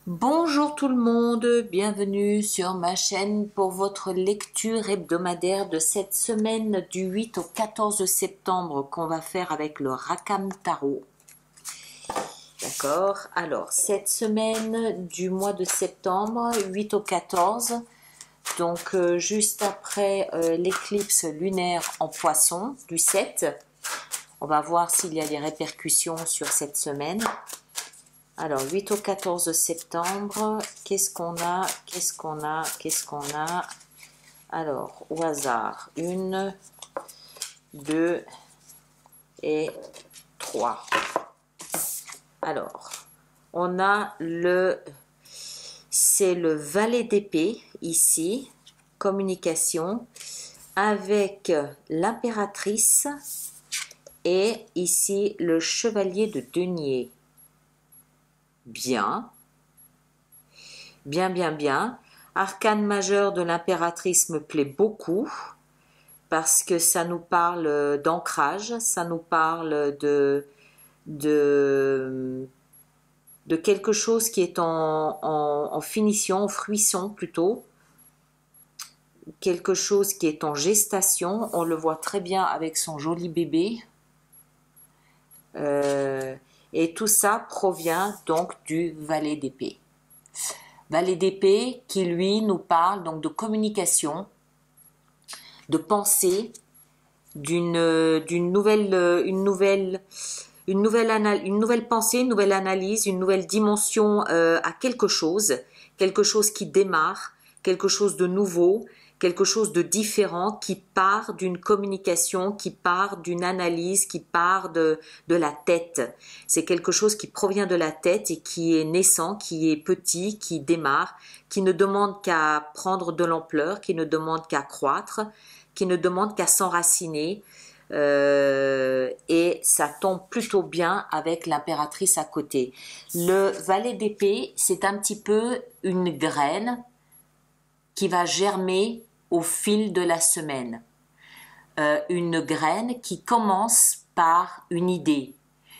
Bonjour tout le monde, bienvenue sur ma chaîne pour votre lecture hebdomadaire de cette semaine du 8 au 14 septembre qu'on va faire avec le Rakam Tarot. D'accord, alors cette semaine du mois de septembre, 8 au 14, donc juste après l'éclipse lunaire en Poisson du 7, on va voir s'il y a des répercussions sur cette semaine. Alors, 8 au 14 septembre, qu'est-ce qu'on a? Alors, au hasard, 1, 2 et 3. Alors, on a c'est le valet d'épée, ici, communication, avec l'impératrice, et ici, le chevalier de denier. Bien. Arcane majeur de l'impératrice me plaît beaucoup parce que ça nous parle d'ancrage, ça nous parle de quelque chose qui est en finition, en fruition plutôt, quelque chose qui est en gestation. On le voit très bien avec son joli bébé. Et tout ça provient donc du valet d'épée. Valet d'épée qui lui nous parle donc de communication, de pensée, d'une nouvelle pensée, une nouvelle analyse, une nouvelle dimension à quelque chose qui démarre, quelque chose de nouveau, quelque chose de différent qui part d'une communication, qui part d'une analyse, qui part de la tête. C'est quelque chose qui provient de la tête et qui est naissant, qui est petit, qui démarre, qui ne demande qu'à prendre de l'ampleur, qui ne demande qu'à croître, qui ne demande qu'à s'enraciner. Et ça tombe plutôt bien avec l'impératrice à côté. Le valet d'épée, c'est un petit peu une graine qui va germer au fil de la semaine. Une graine qui commence par une idée,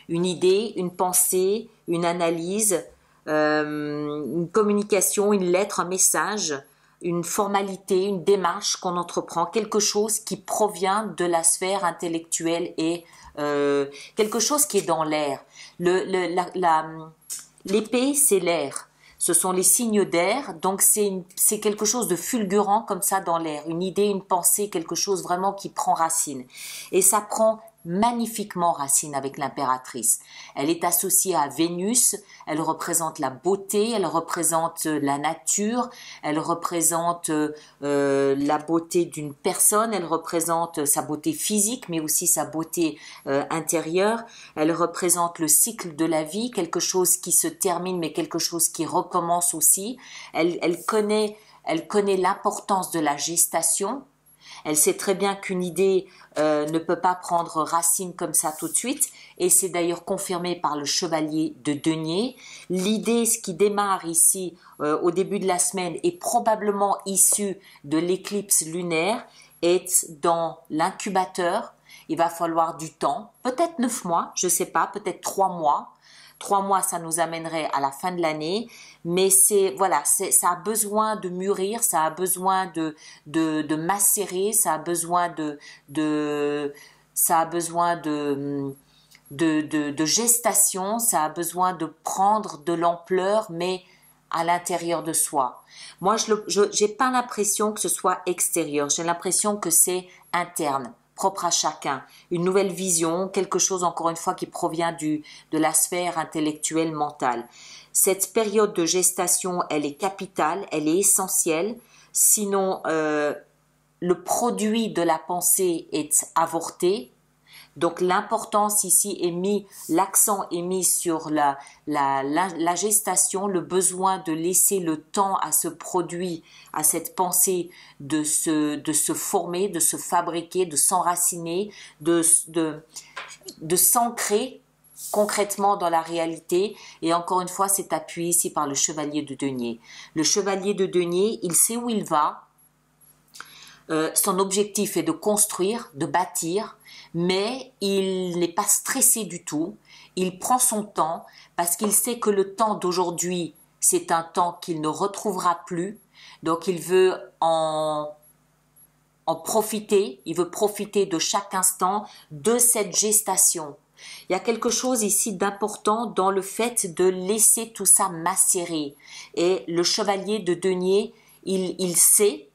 une pensée, une analyse, une communication, une lettre, un message, une formalité, une démarche qu'on entreprend, quelque chose qui provient de la sphère intellectuelle et quelque chose qui est dans l'air. L'épée, c'est l'air. Ce sont les signes d'air, donc c'est quelque chose de fulgurant comme ça dans l'air, une idée, une pensée, quelque chose vraiment qui prend racine. Et ça prend magnifiquement racine avec l'impératrice. Elle est associée à Vénus, elle représente la beauté, elle représente la nature, elle représente la beauté d'une personne, elle représente sa beauté physique mais aussi sa beauté intérieure, elle représente le cycle de la vie, quelque chose qui se termine mais quelque chose qui recommence aussi. Elle connaît l'importance de la gestation. Elle sait très bien qu'une idée ne peut pas prendre racine comme ça tout de suite, et c'est d'ailleurs confirmé par le chevalier de denier. L'idée, ce qui démarre ici au début de la semaine, est probablement issue de l'éclipse lunaire, est dans l'incubateur. Il va falloir du temps, peut-être 9 mois, je ne sais pas, peut-être 3 mois. 3 mois, ça nous amènerait à la fin de l'année, mais ça a besoin de mûrir, ça a besoin de macérer, ça a besoin de gestation, ça a besoin de prendre de l'ampleur, mais à l'intérieur de soi. Moi, je n'ai pas l'impression que ce soit extérieur, j'ai l'impression que c'est interne, propre à chacun, une nouvelle vision, quelque chose encore une fois qui provient de la sphère intellectuelle mentale. Cette période de gestation, elle est capitale, elle est essentielle, sinon le produit de la pensée est avorté. Donc l'importance ici l'accent est mis sur la gestation, le besoin de laisser le temps à ce produit, à cette pensée de se former, de se fabriquer, de s'enraciner, de s'ancrer concrètement dans la réalité. Et encore une fois, c'est appuyé ici par le chevalier de denier. Le chevalier de denier, il sait où il va. Son objectif est de construire, de bâtir, mais il n'est pas stressé du tout. Il prend son temps parce qu'il sait que le temps d'aujourd'hui c'est un temps qu'il ne retrouvera plus. Donc il veut en profiter, il veut profiter de chaque instant de cette gestation. Il y a quelque chose ici d'important dans le fait de laisser tout ça macérer. Et le chevalier de denier, il sait,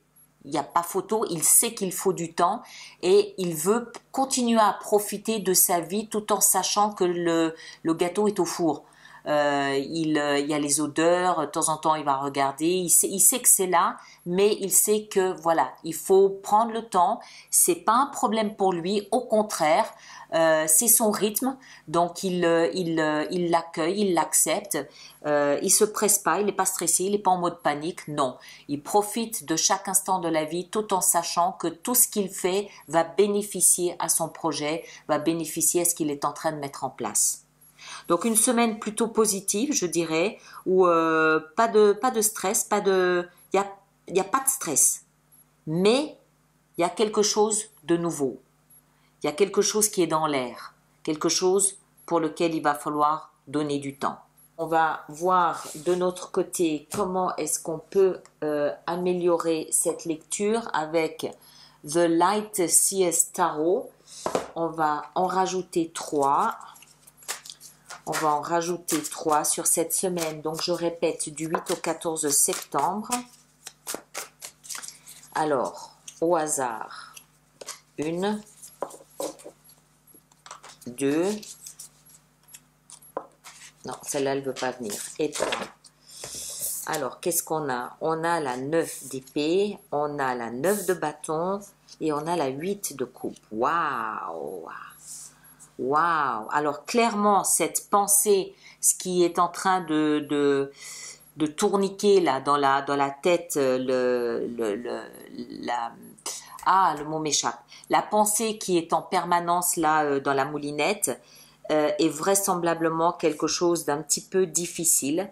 il n'y a pas photo, il sait qu'il faut du temps et il veut continuer à profiter de sa vie tout en sachant que le gâteau est au four. Il y a les odeurs, de temps en temps il va regarder, il sait que c'est là, mais il sait que voilà, il faut prendre le temps, c'est pas un problème pour lui, au contraire, c'est son rythme, donc il l'accueille, il l'accepte, il se presse pas, il n'est pas stressé, il n'est pas en mode panique, non, il profite de chaque instant de la vie tout en sachant que tout ce qu'il fait va bénéficier à son projet, va bénéficier à ce qu'il est en train de mettre en place. Donc une semaine plutôt positive, je dirais, où pas de stress, il y a pas de stress, mais il y a quelque chose de nouveau. Il y a quelque chose qui est dans l'air, quelque chose pour lequel il va falloir donner du temps. On va voir de notre côté comment est-ce qu'on peut améliorer cette lecture avec The Light Seers Tarot. On va en rajouter 3. On va en rajouter 3 sur cette semaine. Donc, je répète, du 8 au 14 septembre. Alors, au hasard, 1, 2. Non, celle-là, elle ne veut pas venir. Et 3. Alors, qu'est-ce qu'on a? On a la 9 d'épée, on a la 9 de bâton et on a la 8 de coupe. Waouh! Waouh! Alors clairement, cette pensée, ce qui est en train de tourniquer là dans la tête, le mot m'échappe. La pensée qui est en permanence là dans la moulinette est vraisemblablement quelque chose d'un petit peu difficile,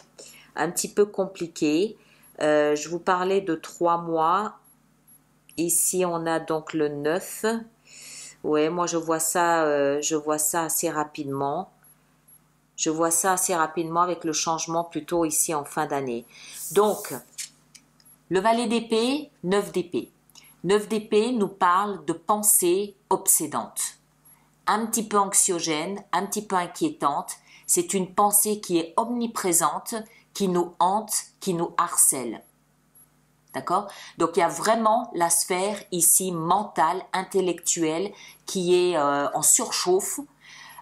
un petit peu compliqué. Je vous parlais de 3 mois. Ici, on a donc le 9. Ouais, moi je vois ça assez rapidement. Je vois ça assez rapidement avec le changement plutôt ici en fin d'année. Donc, le valet d'épée, 9 d'épée. 9 d'épée nous parle de pensée obsédante. Un petit peu anxiogène, un petit peu inquiétante. C'est une pensée qui est omniprésente, qui nous hante, qui nous harcèle. D'accord? Donc il y a vraiment la sphère ici mentale, intellectuelle qui est en surchauffe.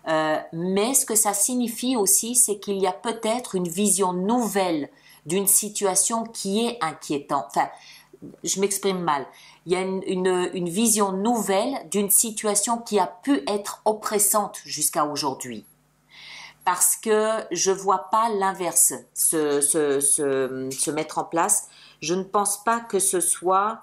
Mais ce que ça signifie aussi, c'est qu'il y a peut-être une vision nouvelle d'une situation qui est inquiétante. Enfin, je m'exprime mal. Il y a une vision nouvelle d'une situation qui a pu être oppressante jusqu'à aujourd'hui. Parce que je vois pas l'inverse se mettre en place. Je ne pense pas que ce soit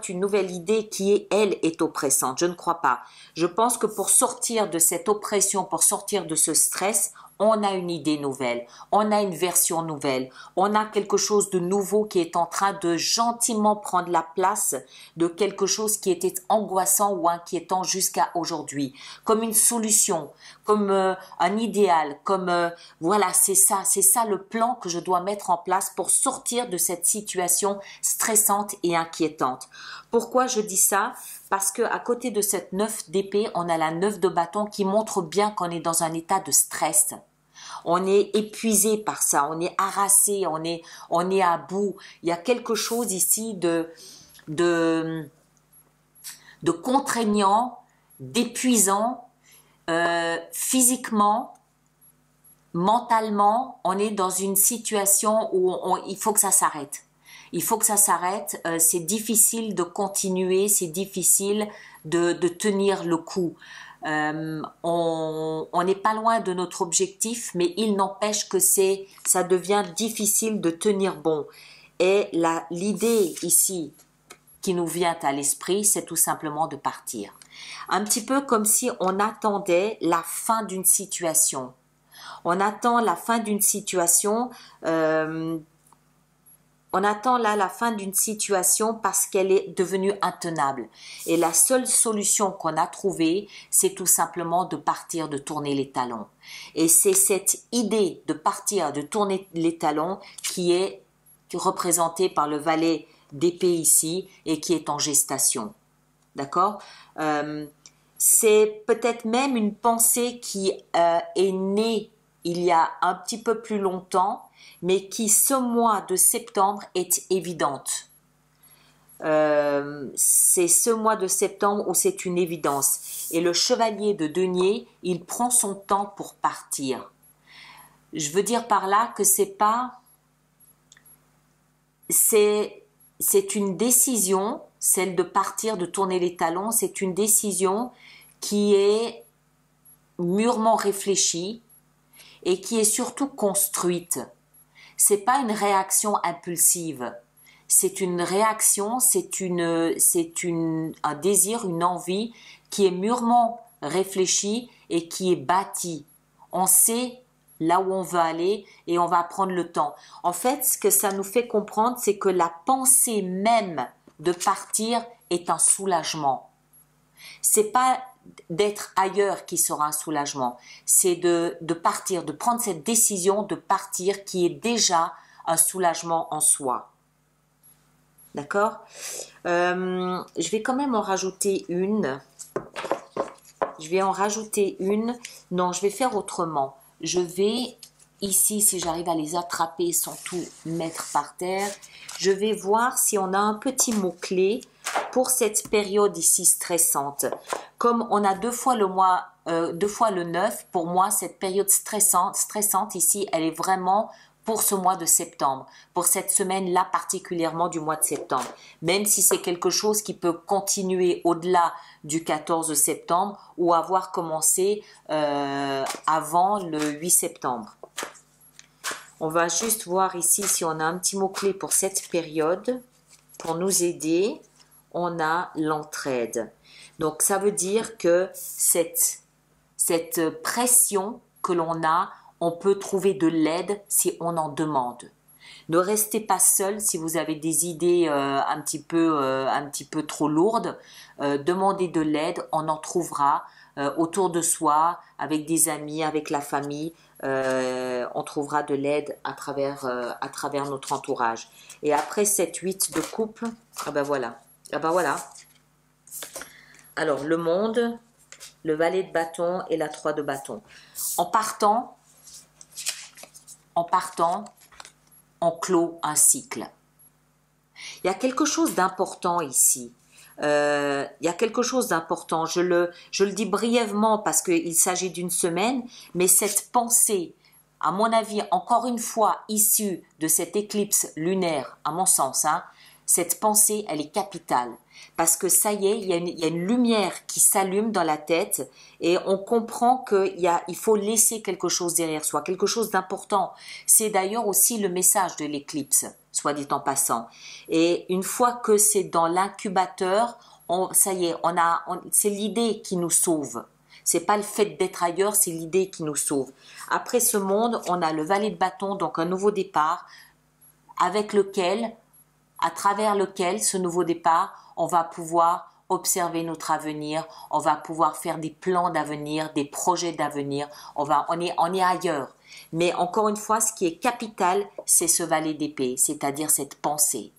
une nouvelle idée qui est oppressante. Je ne crois pas. Je pense que pour sortir de cette oppression, pour sortir de ce stress, on a une idée nouvelle, on a une version nouvelle, on a quelque chose de nouveau qui est en train de gentiment prendre la place de quelque chose qui était angoissant ou inquiétant jusqu'à aujourd'hui, comme une solution, comme un idéal, comme voilà, c'est ça le plan que je dois mettre en place pour sortir de cette situation stressante et inquiétante. Pourquoi je dis ça? Parce que à côté de cette 9 d'épée, on a la 9 de bâton qui montre bien qu'on est dans un état de stress. On est épuisé par ça, on est harassé, on est à bout. Il y a quelque chose ici de contraignant, d'épuisant, physiquement, mentalement. On est dans une situation où il faut que ça s'arrête. Il faut que ça s'arrête, c'est difficile de continuer, c'est difficile de tenir le coup. On n'est pas loin de notre objectif, mais il n'empêche que ça devient difficile de tenir bon. Et l'idée ici qui nous vient à l'esprit, c'est tout simplement de partir. Un petit peu comme si on attendait la fin d'une situation. On attend la fin d'une situation On attend là la fin d'une situation parce qu'elle est devenue intenable. Et la seule solution qu'on a trouvée, c'est tout simplement de partir, de tourner les talons. Et c'est cette idée de partir, de tourner les talons qui est représentée par le valet d'épée ici et qui est en gestation. D'accord? C'est peut-être même une pensée qui est née il y a un petit peu plus longtemps, mais qui ce mois de septembre est évidente. C'est ce mois de septembre où c'est une évidence. Et le chevalier de denier, il prend son temps pour partir. Je veux dire par là que c'est une décision, celle de partir, de tourner les talons, c'est une décision qui est mûrement réfléchie et qui est surtout construite. C'est pas une réaction impulsive. C'est une réaction, un désir, une envie qui est mûrement réfléchie et qui est bâtie. On sait là où on veut aller et on va prendre le temps. En fait, ce que ça nous fait comprendre, c'est que la pensée même de partir est un soulagement. C'est pas d'être ailleurs qui sera un soulagement, c'est de partir, de prendre cette décision de partir qui est déjà un soulagement en soi. D'accord? Je vais quand même en rajouter une. Non, je vais faire autrement. Je vais, ici, si j'arrive à les attraper sans tout mettre par terre, je vais voir si on a un petit mot-clé pour cette période ici stressante. Comme on a deux fois le 9, pour moi, cette période stressante ici, elle est vraiment pour ce mois de septembre, pour cette semaine-là particulièrement du mois de septembre. Même si c'est quelque chose qui peut continuer au-delà du 14 septembre ou avoir commencé avant le 8 septembre. On va juste voir ici si on a un petit mot-clé pour cette période. Pour nous aider, on a l'entraide. Donc ça veut dire que cette pression que l'on a, on peut trouver de l'aide si on en demande. Ne restez pas seul si vous avez des idées un petit peu trop lourdes. Demandez de l'aide, on en trouvera autour de soi, avec des amis, avec la famille. On trouvera de l'aide à travers notre entourage. Et après cette 8 de coupe, ah ben voilà. Alors le monde, le valet de bâton et la 3 de bâton. En partant, on clôt un cycle. Il y a quelque chose d'important ici. Je le dis brièvement parce qu'il s'agit d'une semaine, mais cette pensée, à mon avis, encore une fois, issue de cette éclipse lunaire, à mon sens, cette pensée, elle est capitale. Parce que ça y est, il y a une lumière qui s'allume dans la tête et on comprend qu'il faut laisser quelque chose derrière soi, quelque chose d'important. C'est d'ailleurs aussi le message de l'éclipse, soit dit en passant. Et une fois que c'est dans l'incubateur, ça y est, c'est l'idée qui nous sauve. C'est pas le fait d'être ailleurs, c'est l'idée qui nous sauve. Après ce monde, on a le valet de bâton, donc un nouveau départ, à travers lequel, ce nouveau départ, on va pouvoir observer notre avenir, on va pouvoir faire des plans d'avenir, des projets d'avenir, on est ailleurs. Mais encore une fois, ce qui est capital, c'est ce valet d'épée, c'est-à-dire cette pensée,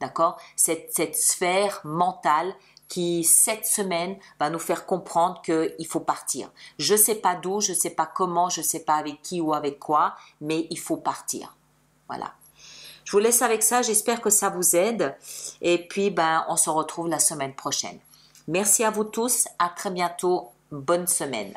d'accord? Cette sphère mentale qui, cette semaine, va nous faire comprendre qu'il faut partir. Je ne sais pas d'où, je ne sais pas comment, je ne sais pas avec qui ou avec quoi, mais il faut partir. Voilà. Je vous laisse avec ça, j'espère que ça vous aide. Et puis, on se retrouve la semaine prochaine. Merci à vous tous, à très bientôt, bonne semaine.